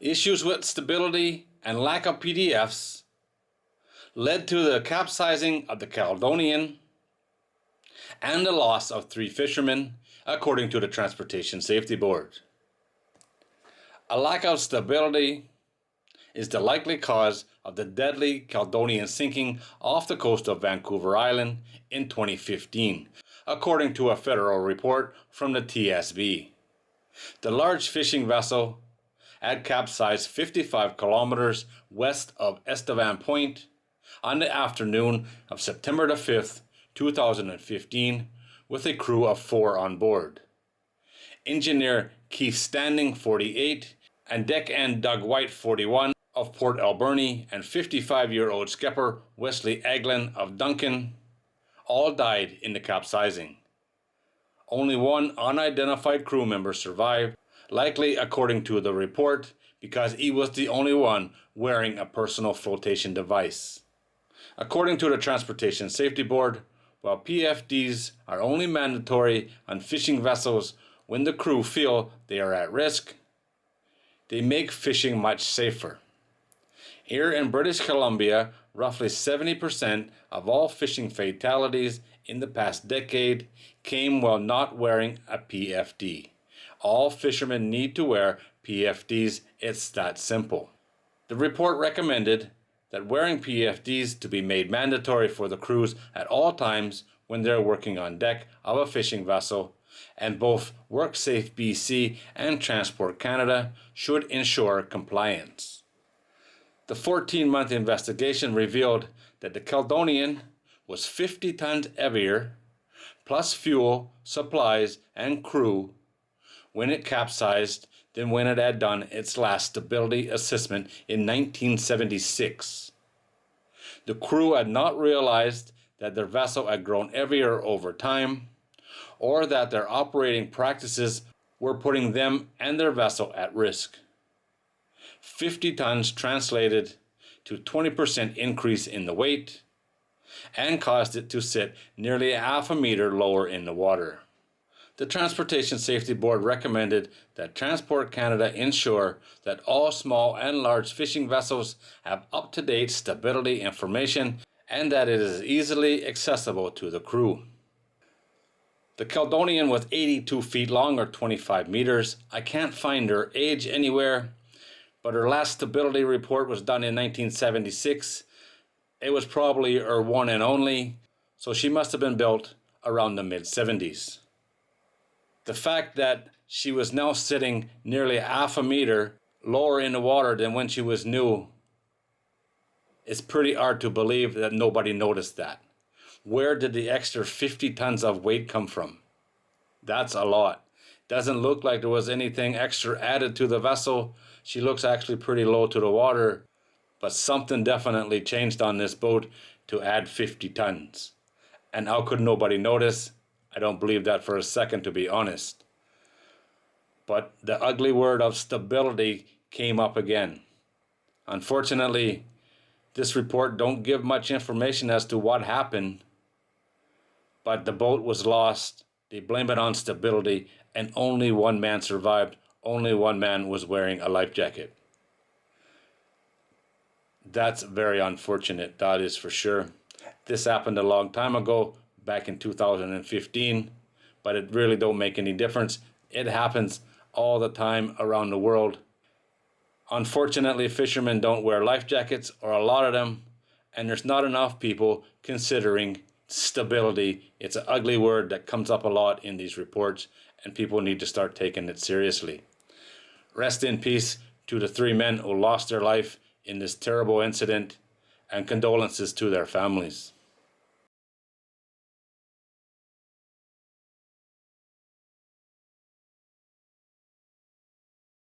Issues with stability and lack of PDFs led to the capsizing of the Caledonian and the loss of 3 fishermen, according to the Transportation Safety Board. A lack of stability is the likely cause of the deadly Caledonian sinking off the coast of Vancouver Island in 2015, according to a federal report from the TSB. The large fishing vessel had capsized 55 kilometers west of Estevan Point on the afternoon of September the 5th, 2015, with a crew of 4 on board. Engineer Keith Standing, 48, and deckhand Doug White, 41, of Port Alberni, and 55-year-old skipper Wesley Aglin of Duncan all died in the capsizing. Only one unidentified crew member survived, likely according to the report, because he was the only one wearing a personal flotation device. According to the Transportation Safety Board, while PFDs are only mandatory on fishing vessels when the crew feel they are at risk, they make fishing much safer. Here in British Columbia, roughly 70% of all fishing fatalities in the past decade came while not wearing a PFD. All fishermen need to wear PFDs, it's that simple. The report recommended that wearing PFDs to be made mandatory for the crews at all times when they're working on deck of a fishing vessel, and both WorkSafe BC and Transport Canada should ensure compliance. The 14-month investigation revealed that the Caledonian was 50 tons heavier, plus fuel, supplies, and crew, when it capsized than when it had done its last stability assessment in 1976. The crew had not realized that their vessel had grown heavier over time, or that their operating practices were putting them and their vessel at risk. 50 tons translated to 20% increase in the weight and caused it to sit nearly a half a meter lower in the water. The Transportation Safety Board recommended that Transport Canada ensure that all small and large fishing vessels have up-to-date stability information and that it is easily accessible to the crew. The Caledonian was 82 feet long, or 25 meters. I can't find her age anywhere, but her last stability report was done in 1976. It was probably her one and only, so she must have been built around the mid-70s. The fact that she was now sitting nearly half a meter lower in the water than when she was new, it's pretty hard to believe that nobody noticed that. Where did the extra 50 tons of weight come from? That's a lot. Doesn't look like there was anything extra added to the vessel. She looks actually pretty low to the water, but something definitely changed on this boat to add 50 tons. And how could nobody notice? I don't believe that for a second, to be honest. But the ugly word of stability came up again. Unfortunately, this report don't give much information as to what happened, but the boat was lost. They blame it on stability, and only one man survived. Only one man was wearing a life jacket. That's very unfortunate, that is for sure. This happened a long time ago, back in 2015, but it really don't make any difference. It happens all the time around the world. Unfortunately, fishermen don't wear life jackets, or a lot of them, and there's not enough people considering stability. It's an ugly word that comes up a lot in these reports, and people need to start taking it seriously. Rest in peace to the 3 men who lost their life in this terrible incident, and condolences to their families.